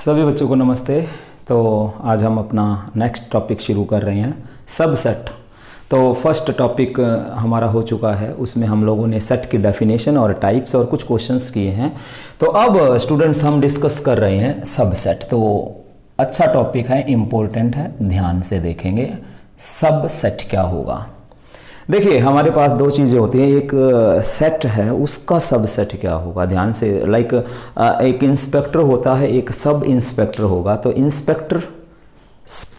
सभी बच्चों को नमस्ते। तो आज हम अपना नेक्स्ट टॉपिक शुरू कर रहे हैं, सबसेट। तो फर्स्ट टॉपिक हमारा हो चुका है, उसमें हम लोगों ने सेट की डेफिनेशन और टाइप्स और कुछ क्वेश्चंस किए हैं। तो अब स्टूडेंट्स हम डिस्कस कर रहे हैं सबसेट। तो अच्छा टॉपिक है, इम्पोर्टेंट है, ध्यान से देखेंगे सबसेट क्या होगा। देखिए हमारे पास दो चीज़ें होती हैं, एक सेट है उसका सबसेट क्या होगा। ध्यान से, लाइक एक इंस्पेक्टर होता है, एक सब इंस्पेक्टर होगा। तो इंस्पेक्टर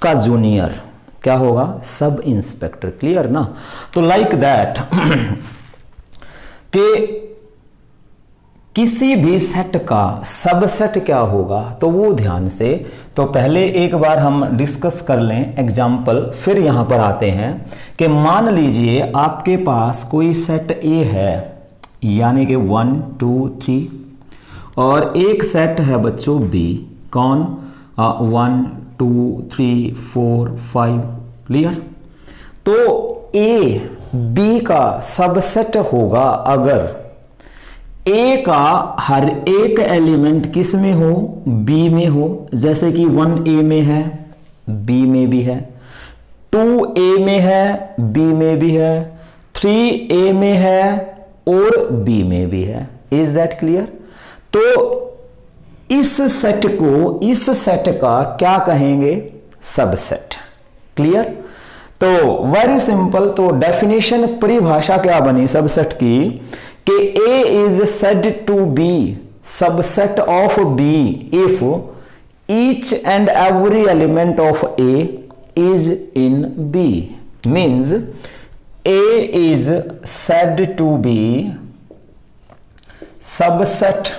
का जूनियर क्या होगा, सब इंस्पेक्टर। क्लियर ना। तो लाइक दैट कि किसी भी सेट का सबसेट क्या होगा, तो वो ध्यान से, तो पहले एक बार हम डिस्कस कर लें एग्जाम्पल, फिर यहां पर आते हैं कि मान लीजिए आपके पास कोई सेट ए है, यानी कि 1 2 3, और एक सेट है बच्चों बी। कौन? 1 2 3 4 5। क्लियर। तो ए बी का सबसेट होगा अगर ए का हर एक एलिमेंट किस में हो, बी में हो। जैसे कि 1 ए में है, बी में भी है, 2 ए में है, बी में भी है, 3 ए में है और बी में भी है। Is that clear. तो इस सेट को, इस सेट का क्या कहेंगे, सबसेट। क्लियर। तो वेरी सिंपल। तो डेफिनेशन, परिभाषा क्या बनी सबसेट की कि A is said to be subset of B if each and every element of A is in B. Means A is said to be subset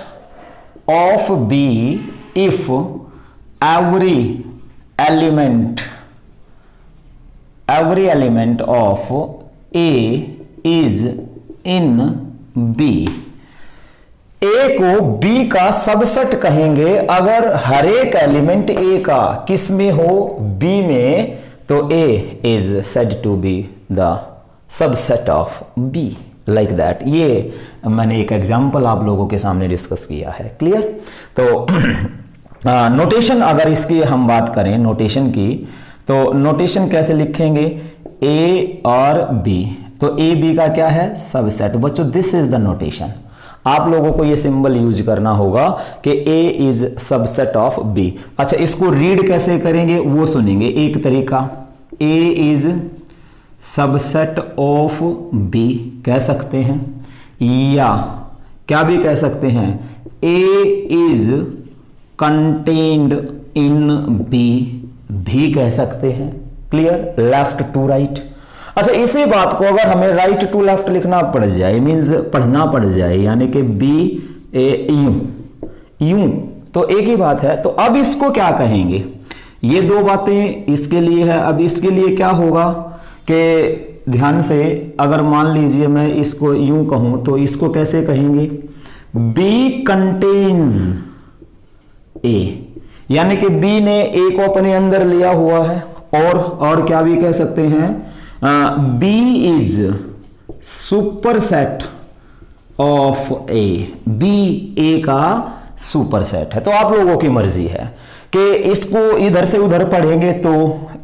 of B if every element of A is in B। A को B का subset कहेंगे अगर हर एक element A का किस में हो, B में। तो A is said to be the subset of B, like that। ये मैंने एक एग्जांपल आप लोगों के सामने डिस्कस किया है। क्लियर। तो नोटेशन अगर इसकी हम बात करें, नोटेशन की, तो नोटेशन कैसे लिखेंगे, A और B। तो ए बी का क्या है, सबसेट। बच्चों दिस इज द नोटेशन। आप लोगों को ये सिंबल यूज करना होगा कि A is subset of B. अच्छा, इसको रीड कैसे करेंगे वो सुनेंगे। एक तरीका, A is subset of B कह सकते हैं, या क्या भी कह सकते हैं, A is contained in B भी कह सकते हैं। क्लियर। Left to right. अच्छा, इसी बात को अगर हमें राइट टू लेफ्ट लिखना पड़ जाए, मीन्स पढ़ना पड़ जाए, यानी कि बी ए यू, तो एक ही बात है। तो अब इसको क्या कहेंगे, ये दो बातें इसके लिए है। अब इसके लिए क्या होगा कि ध्यान से, अगर मान लीजिए मैं इसको यूं कहूं तो इसको कैसे कहेंगे, बी कंटेन्स ए, यानी कि बी ने ए को अपने अंदर लिया हुआ है। और क्या भी कह सकते हैं, B is superset of A। B A का सुपरसेट है। तो आप लोगों की मर्जी है कि इसको इधर से उधर पढ़ेंगे तो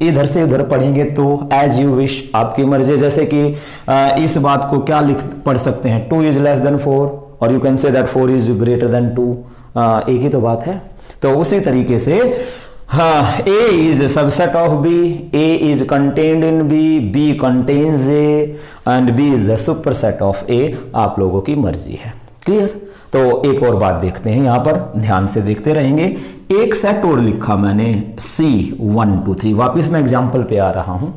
इधर से उधर पढ़ेंगे, तो एज यू विश, आपकी मर्जी। जैसे कि इस बात को क्या पढ़ सकते हैं, 2 is less than 4, और you can say that 4 is greater than 2। एक ही तो बात है। तो उसी तरीके से हाँ, A is a subset of B, A is contained in B, B contains A, and B is the superset of A। आप लोगों की मर्जी है। क्लियर। तो एक और बात देखते हैं, यहां पर ध्यान से देखते रहेंगे। एक सेट और लिखा मैंने, C 1 2 3। वापिस मैं एग्जाम्पल पे आ रहा हूं।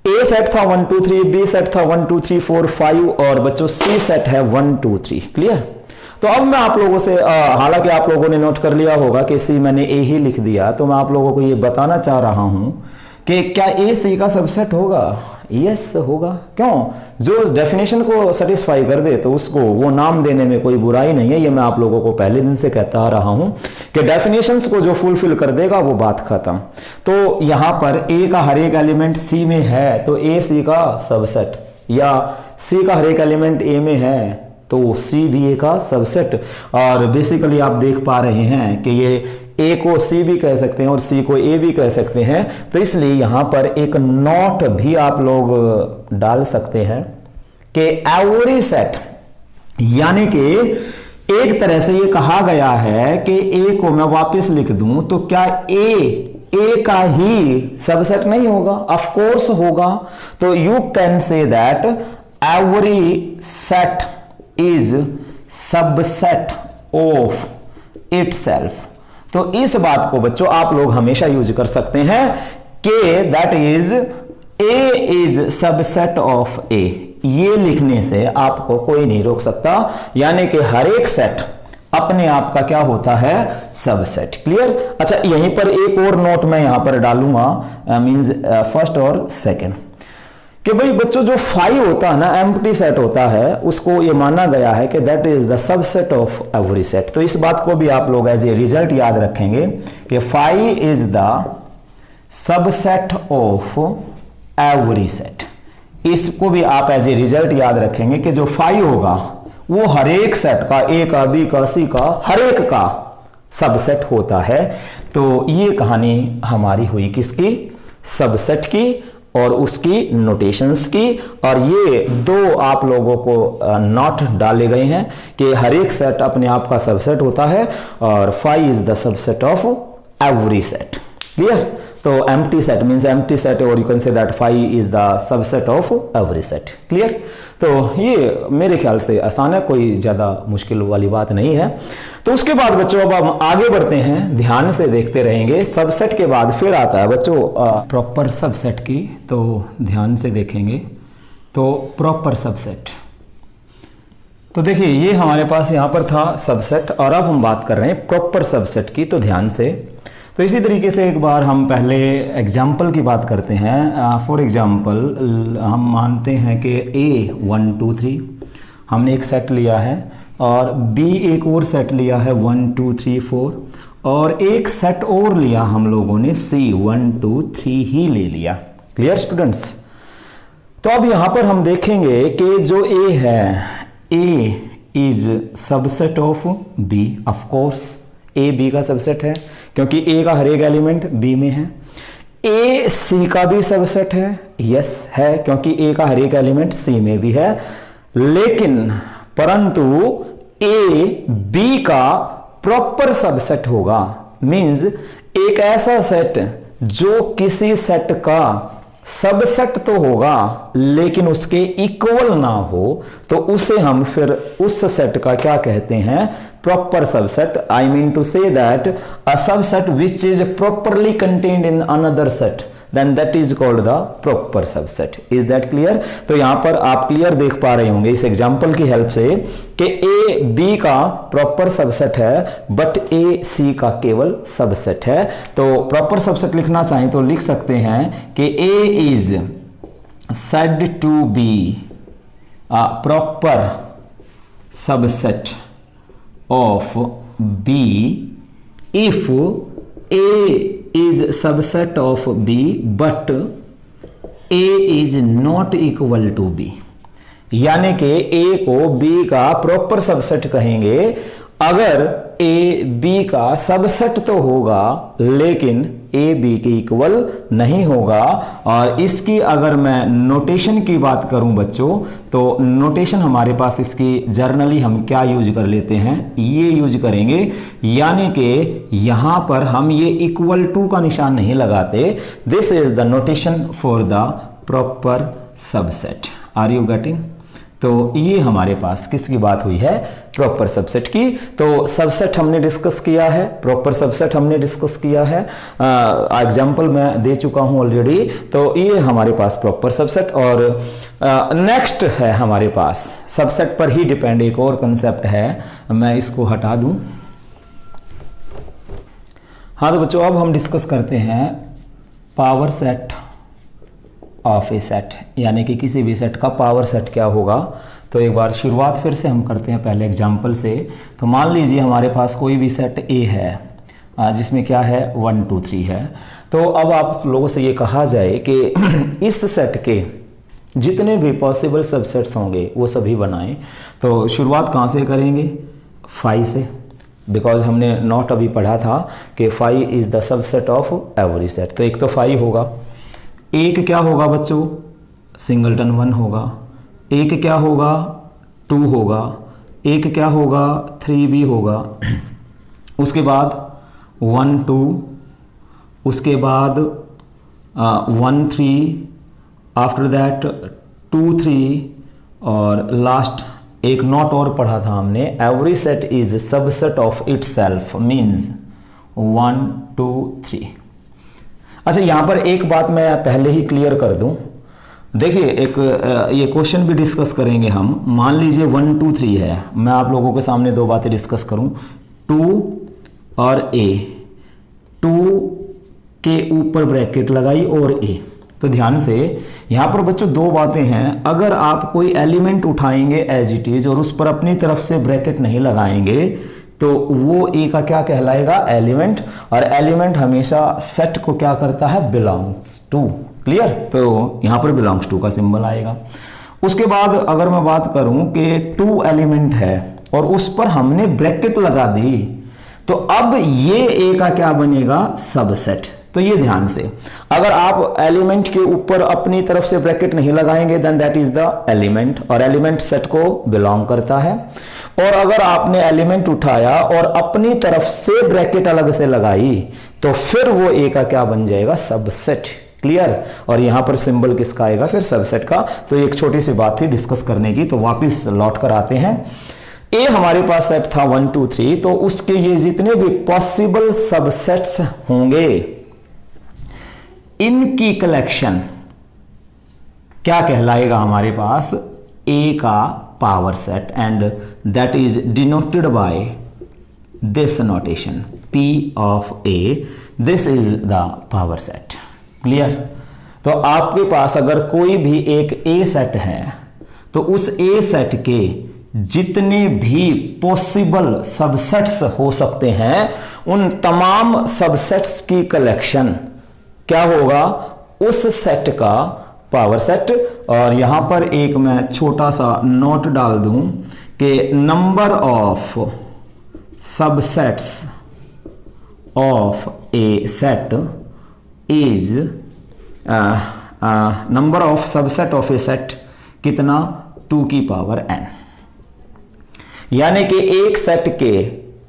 A सेट था 1 2 3, B सेट था 1 2 3 4 5, और बच्चों C सेट है 1 2 3। क्लियर। तो अब मैं आप लोगों से, हालांकि आप लोगों ने नोट कर लिया होगा कि सी मैंने ए ही लिख दिया, तो मैं आप लोगों को ये बताना चाह रहा हूं कि क्या ए सी का सबसेट होगा। यस होगा। क्यों? जो डेफिनेशन को सेटिस्फाई कर दे तो उसको वो नाम देने में कोई बुराई नहीं है। ये मैं आप लोगों को पहले दिन से कहता आ रहा हूं कि डेफिनेशंस को जो फुलफिल कर देगा वो बात खत्म। तो यहां पर ए का हर एक एलिमेंट सी में है तो ए सी का सबसेट, या सी का हर एक एलिमेंट ए में है तो सी भी ए का सबसेट। और बेसिकली आप देख पा रहे हैं कि ये ए को सी भी कह सकते हैं और सी को ए भी कह सकते हैं, तो इसलिए यहां पर एक नोट भी आप लोग डाल सकते हैं कि एवरी सेट, यानी कि एक तरह से ये कहा गया है कि ए को मैं वापस लिख दूं तो क्या ए का ही सबसेट नहीं होगा? ऑफ कोर्स होगा। तो you can say that every set is subset of itself. तो इस बात को बच्चों आप लोग हमेशा यूज कर सकते हैं कि that is A is subset of A. ये लिखने से आपको कोई नहीं रोक सकता, यानी कि हर एक सेट अपने आप का क्या होता है? सबसेट। क्लियर? अच्छा, यहीं पर एक और नोट मैं यहां पर डालूंगा, मींस फर्स्ट और सेकंड, कि भाई बच्चों जो फाई होता है ना, एम्प्टी सेट होता है, उसको ये माना गया है कि that is the subset of every set. तो इस बात को भी आप लोग एज ए रिजल्ट याद रखेंगे कि phi is the subset of every set. इसको भी आप एज ए रिजल्ट याद रखेंगे कि जो फाई होगा वो हर एक सेट का, ए का, बी का, सी का, हर एक का सबसेट होता है। तो ये कहानी हमारी हुई किसकी? सबसेट की और उसकी नोटेशंस की। और ये दो आप लोगों को नोट डाले गए हैं कि हर एक सेट अपने आप का सबसेट होता है और phi is the subset of every set. Clear? तो empty set means empty set, और you can say that phi is the subset of every set. Clear? तो ये मेरे ख्याल से आसान है, कोई ज्यादा मुश्किल वाली बात नहीं है। तो उसके बाद बच्चों अब हम आगे बढ़ते हैं, ध्यान से देखते रहेंगे। सबसेट के बाद फिर आता है बच्चों प्रॉपर सबसेट की, तो ध्यान से देखेंगे। तो प्रॉपर सबसेट, तो देखिए ये हमारे पास यहां पर था सबसेट, और अब हम बात कर रहे हैं प्रॉपर सबसेट की। तो ध्यान से, तो इसी तरीके से एक बार हम पहले एग्जाम्पल की बात करते हैं। फॉर एग्जाम्पल हम मानते हैं कि A 1 2 3 हमने एक सेट लिया है और B एक और सेट लिया है 1 2 3 4, और एक सेट और लिया हम लोगों ने C 1 2 3 ही ले लिया। Clear students? तो अब यहां पर हम देखेंगे कि जो A है, A is subset of B। Of course A B का सबसेट है क्योंकि A का हर एक एलिमेंट B में है। A C का भी सबसेट है, यस है, क्योंकि A का हर एक एलिमेंट C में भी है। लेकिन परंतु A B का प्रॉपर सबसेट होगा, मींस एक ऐसा सेट जो किसी सेट का सबसेट तो होगा लेकिन उसके इक्वल ना हो, तो उसे हम फिर उस सेट का क्या कहते हैं? Proper subset. I mean to say that a subset which is properly contained in another set, then that is called the proper subset. Is that clear? तो यहां पर आप क्लियर देख पा रहे होंगे इस एग्जांपल की हेल्प से कि A B का प्रॉपर सबसेट है बट A C का केवल सबसेट है। तो प्रॉपर सबसेट लिखना चाहें तो लिख सकते हैं कि A is said to be a proper subset of B if A is subset of B but A is not equal to B। यानी कि A को B का प्रॉपर सबसेट कहेंगे अगर A B का सबसेट तो होगा लेकिन A B के इक्वल नहीं होगा। और इसकी अगर मैं नोटेशन की बात करूं बच्चों, तो नोटेशन हमारे पास इसकी जर्नली हम क्या यूज कर लेते हैं? ये यूज करेंगे, यानी कि यहां पर हम ये इक्वल टू का निशान नहीं लगाते। This is the notation for the proper subset. Are you getting? तो ये हमारे पास किसकी बात हुई है? प्रॉपर सबसेट की। तो सबसेट हमने डिस्कस किया है, प्रॉपर सबसेट हमने डिस्कस किया है, एग्जांपल मैं दे चुका हूं ऑलरेडी। तो ये हमारे पास प्रॉपर सबसेट। और नेक्स्ट है हमारे पास सबसेट पर ही डिपेंड एक और कंसेप्ट है, मैं इसको हटा दूं। हाँ तो बच्चों अब हम डिस्कस करते हैं power set of A set, यानी कि किसी भी सेट का पावर सेट क्या होगा। तो एक बार शुरुआत फिर से हम करते हैं पहले एग्जांपल से। तो मान लीजिए हमारे पास कोई भी सेट ए है जिसमें क्या है 1 2 3 है। तो अब आप लोगों से ये कहा जाए कि इस सेट के जितने भी पॉसिबल सबसेट्स होंगे वो सभी बनाएं। तो शुरुआत कहाँ से करेंगे? 5 से, बिकॉज हमने नॉट अभी पढ़ा था कि 5 is the subset of every set. तो एक तो 5 होगा, एक क्या होगा बच्चों? सिंगलटन 1 होगा, एक क्या होगा? 2 होगा, एक क्या होगा? 3b होगा, उसके बाद 1 2, उसके बाद 1 3, आफ्टर दैट 2 3, और लास्ट एक नॉट और पढ़ा था हमने, every set is subset of itself means 1 2 3। अच्छा, यहाँ पर एक बात मैं पहले ही क्लियर कर दूं। देखिए, एक ये क्वेश्चन भी डिस्कस करेंगे हम। मान लीजिए 1 2 3 है, मैं आप लोगों के सामने दो बातें डिस्कस करूं, 2 और a, 2 के ऊपर ब्रैकेट लगाई और a। तो ध्यान से यहां पर बच्चों दो बातें हैं। अगर आप कोई एलिमेंट उठाएंगे एज इट इज और उस पर अपनी तरफ से ब्रैकेट नहीं लगाएंगे तो वो ए का क्या कहलाएगा? एलिमेंट। और एलिमेंट हमेशा सेट को क्या करता है? Belongs to. क्लियर? तो यहां पर बिलोंग्स टू का सिंबल आएगा। उसके बाद अगर मैं बात करूं कि 2 एलिमेंट है और उस पर हमने ब्रैकेट लगा दी, तो अब ये ए का क्या बनेगा? सबसेट। तो ये ध्यान से, अगर आप एलिमेंट के ऊपर अपनी तरफ से ब्रैकेट नहीं लगाएंगे then that is the element, और एलिमेंट सेट को बिलोंग करता है। और अगर आपने एलिमेंट उठाया और अपनी तरफ से ब्रैकेट अलग से लगाई तो फिर वो ए का क्या बन जाएगा? सबसेट। क्लियर? और यहां पर सिंबल किसका आएगा? फिर सबसेट का। तो एक छोटी सी बात थी डिस्कस करने की, तो वापिस लौट कर आते हैं। ए हमारे पास सेट था 1 2 3, तो उसके ये जितने भी पॉसिबल सबसेट्स होंगे इनकी कलेक्शन क्या कहलाएगा हमारे पास? ए का power set, and that is denoted by this notation P of A। This is the power set. Clear? तो आपके पास अगर कोई भी एक ए सेट है तो उस ए सेट के जितने भी पॉसिबल सबसेट्स हो सकते हैं उन तमाम सबसेट्स की कलेक्शन क्या होगा? उस सेट का पावर सेट। और यहां पर एक मैं छोटा सा नोट डाल दूं कि number of subsets of A set is number of subset of A set कितना? 2 की पावर n। यानी कि एक सेट के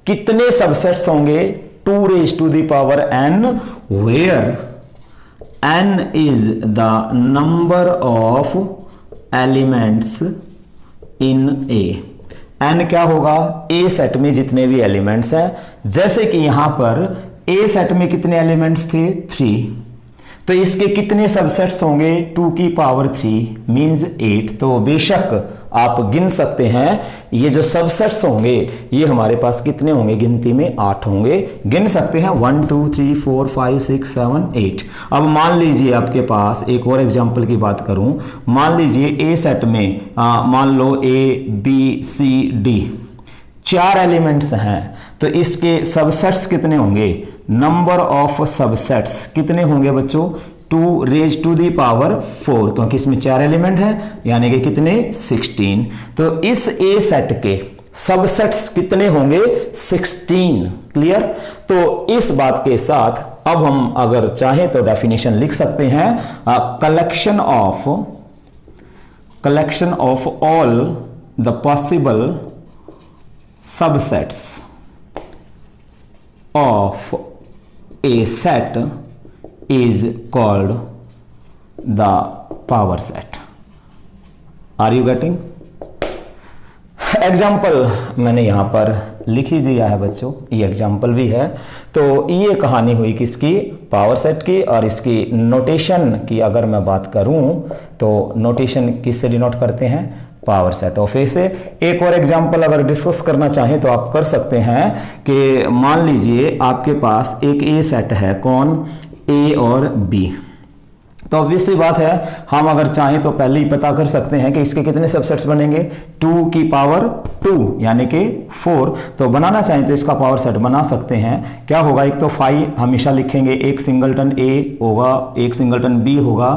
कितने सबसेट्स होंगे? 2 raise to the power n, where n is the number of elements in A। n क्या होगा? A सेट में जितने भी एलिमेंट्स हैं। जैसे कि यहां पर A सेट में कितने एलिमेंट्स थे? 3। तो इसके कितने सबसेट्स होंगे? 2 की पावर 3 मींस 8। तो बेशक आप गिन सकते हैं ये जो सबसेट्स होंगे ये हमारे पास कितने होंगे? गिनती में 8 होंगे। गिन सकते हैं 1 2 3 4 5 6 7 8। अब मान लीजिए आपके पास एक और एग्जांपल की बात करूं, मान लीजिए ए सेट में मान लो A B C D 4 elements हैं, तो इसके सबसेट्स कितने होंगे? नंबर ऑफ सबसेट्स कितने होंगे बच्चों? 2 रेज टू दी पावर 4, क्योंकि इसमें 4 एलिमेंट है, यानी कि कितने? 16। तो इस ए सेट के सबसेट्स कितने होंगे? 16। क्लियर? तो इस बात के साथ अब हम अगर चाहें तो डेफिनेशन लिख सकते हैं, collection of all the possible subsets of a set is called the power set। Are you getting? Example मैंने यहां पर लिख ही दिया है बच्चों, ये एग्जाम्पल भी है। तो ये कहानी हुई किसकी? पावर सेट की। और इसकी नोटेशन की अगर मैं बात करूं तो नोटेशन किससे डिनोट करते हैं? पावर सेट ऑफ ए से। एक और एग्जांपल अगर डिस्कस करना चाहें तो आप कर सकते हैं कि मान लीजिए आपके पास एक ए सेट है, कौन? ए और बी। तो ऑब्वियस सी बात है, हम अगर चाहें तो पहले ही पता कर सकते हैं कि इसके कितने सबसेट्स बनेंगे? 2 की पावर 2 यानी कि 4। तो बनाना चाहें तो इसका पावर सेट बना सकते हैं। क्या होगा? एक तो 5 हमेशा लिखेंगे, एक सिंगलटन ए होगा, एक सिंगलटन बी होगा,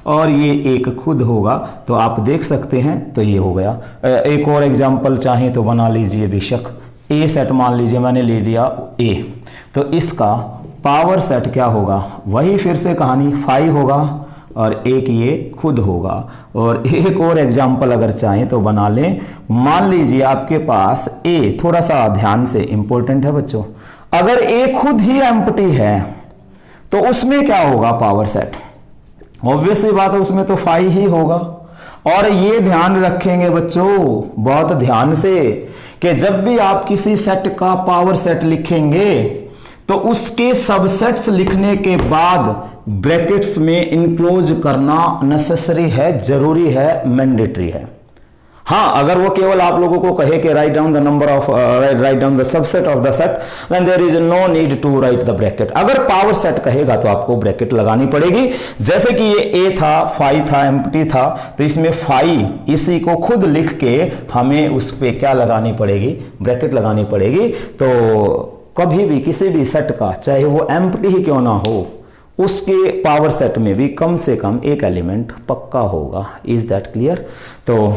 और ये एक खुद होगा, तो आप देख सकते हैं। तो ये हो गया। एक और एग्जाम्पल चाहें तो बना लीजिए बेशक। ए सेट मान लीजिए मैंने ले लिया ए, तो इसका पावर सेट क्या होगा, वही फिर से कहानी 5 होगा और एक ये खुद होगा। और एक और एग्जाम्पल अगर चाहें तो बना लें। मान लीजिए आपके पास ए, थोड़ा सा ध्यान से इंपॉर्टेंट है बच्चों, अगर ए खुद ही एम्प्टी है तो उसमें क्या होगा पावर सेट, ऑब्वियस सी बात है उसमें तो 5 ही होगा। और ये ध्यान रखेंगे बच्चों बहुत ध्यान से कि जब भी आप किसी सेट का पावर सेट लिखेंगे तो उसके सबसेट्स लिखने के बाद ब्रैकेट्स में इनक्लोज करना नेसेसरी है, जरूरी है, मैंडेटरी है। हाँ, अगर वो केवल आप लोगों को कहे कि write down the number of write down the subset of the set, then there is no need to write the bracket. अगर पावर सेट कहेगा तो आपको ब्रैकेट लगानी पड़ेगी। जैसे कि ये ए था, 5 था, एम्प्टी था, तो इसमें 5 इसी को खुद लिख के हमें उस पे क्या लगानी पड़ेगी, ब्रैकेट लगानी पड़ेगी। तो कभी भी किसी भी सेट का, चाहे वो एम्प्टी ही क्यों ना हो, उसके पावर सेट में भी कम से कम एक एलिमेंट पक्का होगा। Is that clear? तो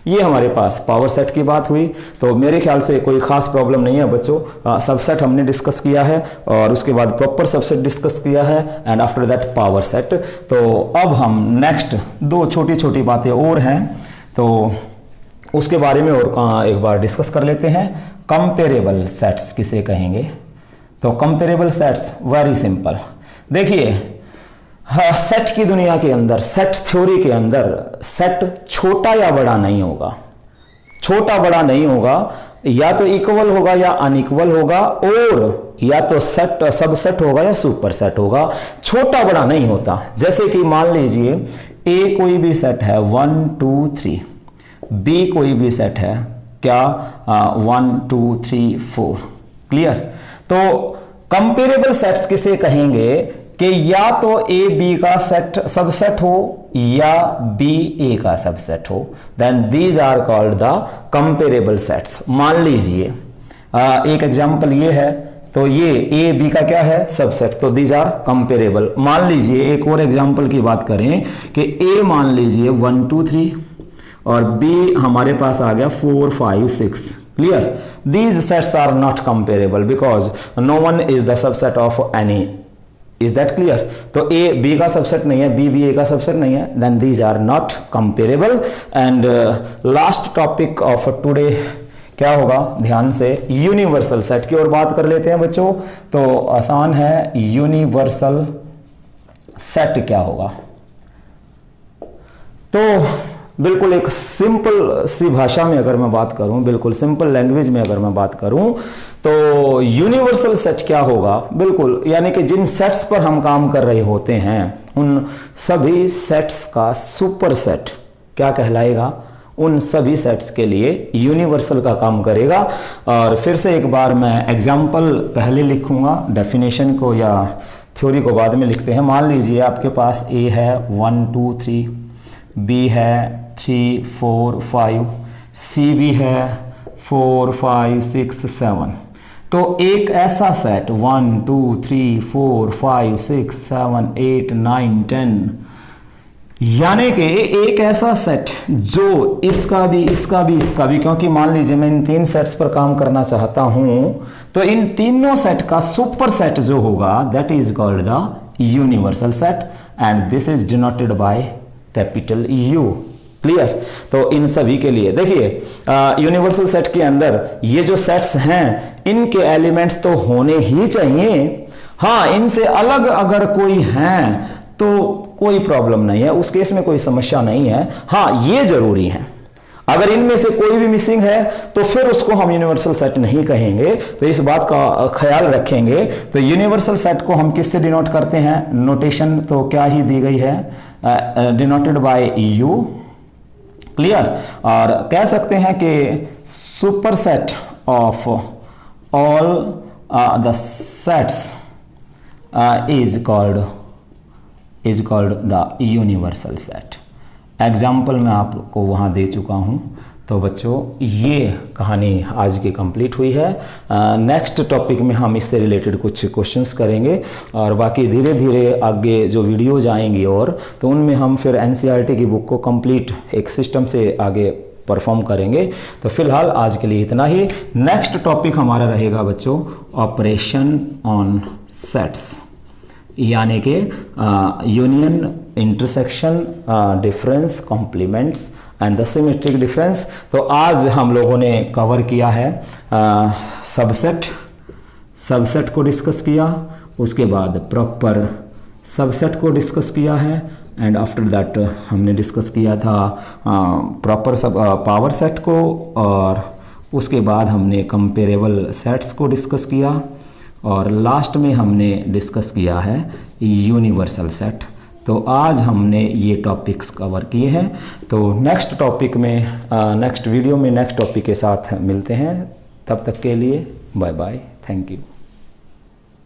ये हमारे पास पावर सेट की बात हुई। तो मेरे ख्याल से कोई खास प्रॉब्लम नहीं है बच्चों। सबसेट हमने डिस्कस किया है और उसके बाद प्रॉपर सबसेट डिस्कस किया है and after that power set. तो अब हम नेक्स्ट 2 छोटी छोटी बातें और हैं, तो उसके बारे में और एक बार डिस्कस कर लेते हैं। कंपेरेबल सेट्स किसे कहेंगे? तो कंपेरेबल सेट्स वेरी सिंपल। देखिए, सेट की दुनिया के अंदर, सेट थ्योरी के अंदर सेट छोटा या बड़ा नहीं होगा। छोटा बड़ा नहीं होगा, या तो इक्वल होगा या अनइक्वल होगा, और या तो सेट सबसेट होगा या सुपर सेट होगा। छोटा बड़ा नहीं होता। जैसे कि मान लीजिए ए कोई भी सेट है 1 2 3, बी कोई भी सेट है क्या 1 2 3 4। क्लियर? तो कंपेरेबल सेट्स किसे कहेंगे कि या तो ए बी का सेट सबसेट हो या बी ए का सबसेट हो, then these are called the comparable sets. मान लीजिए एक एग्जांपल ये है, तो ये ए बी का क्या है, सबसेट, तो दीज आर कंपेरेबल। मान लीजिए एक और एग्जांपल की बात करें कि ए मान लीजिए 1 2 3 और बी हमारे पास आ गया 4 5 6। Clear? These sets are not comparable because no one is the subset of any. Is that clear? तो ए बी का सबसेट नहीं है, बी बी ए का सबसेट नहीं है, then these are not comparable. And last topic of today क्या होगा, ध्यान से यूनिवर्सल सेट की ओर बात कर लेते हैं बच्चों। तो आसान है, यूनिवर्सल सेट क्या होगा? तो बिल्कुल एक सिंपल सी भाषा में अगर मैं बात करूं, बिल्कुल सिंपल लैंग्वेज में अगर मैं बात करूं, तो यूनिवर्सल सेट क्या होगा, बिल्कुल यानी कि जिन सेट्स पर हम काम कर रहे होते हैं उन सभी सेट्स का सुपर सेट क्या कहलाएगा, उन सभी सेट्स के लिए यूनिवर्सल का काम करेगा। और फिर से एक बार मैं एग्जाम्पल पहले लिखूंगा, डेफिनेशन को या थ्योरी को बाद में लिखते हैं। मान लीजिए आपके पास ए है 1 2 3, बी है 3 4 5, सी भी है 4 5 6 7। तो एक ऐसा सेट 1 2 3 4 5 6 7 8 9 10, यानी कि एक ऐसा सेट जो इसका भी इसका भी इसका भी, क्योंकि मान लीजिए मैं इन 3 सेट्स पर काम करना चाहता हूं, तो इन तीनों सेट का सुपर सेट जो होगा that is called the universal set and this is denoted by capital you. Clear? तो इन सभी के लिए देखिए यूनिवर्सल सेट के अंदर ये जो सेट्स हैं इनके एलिमेंट्स तो होने ही चाहिए। हाँ, इनसे अलग अगर कोई हैं तो कोई प्रॉब्लम नहीं है, उस केस में कोई समस्या नहीं है। हाँ, ये जरूरी है, अगर इनमें से कोई भी मिसिंग है तो फिर उसको हम यूनिवर्सल सेट नहीं कहेंगे। तो इस बात का ख्याल रखेंगे। तो यूनिवर्सल सेट को हम किससे डिनोट करते हैं? नोटेशन तो क्या ही दी गई है, डिनोटेड बाय यू। क्लियर? और कह सकते हैं कि super set of all the sets is called the universal set. Example मैं आपको वहां दे चुका हूं। तो बच्चों ये कहानी आज की कंप्लीट हुई है। नेक्स्ट टॉपिक में हम इससे रिलेटेड कुछ क्वेश्चंस करेंगे और बाकी धीरे धीरे आगे जो वीडियोज आएंगी और तो उनमें हम फिर एनसीईआरटी की बुक को कंप्लीट एक सिस्टम से आगे परफॉर्म करेंगे। तो फिलहाल आज के लिए इतना ही। नेक्स्ट टॉपिक हमारा रहेगा बच्चों ऑपरेशन ऑन सेट्स, यानी कि union, intersection, difference, complements and the symmetric difference. तो आज हम लोगों ने कवर किया है सबसेट को डिस्कस किया, उसके बाद प्रॉपर सबसेट को डिस्कस किया है एंड आफ्टर दैट हमने डिस्कस किया था प्रॉपर पावर सेट को, और उसके बाद हमने कंपेरेबल सेट्स को डिस्कस किया और लास्ट में हमने डिस्कस किया है यूनिवर्सल सेट। तो आज हमने ये टॉपिक्स कवर किए हैं। तो नेक्स्ट टॉपिक में नेक्स्ट वीडियो में नेक्स्ट टॉपिक के साथ मिलते हैं। तब तक के लिए बाय बाय, थैंक यू।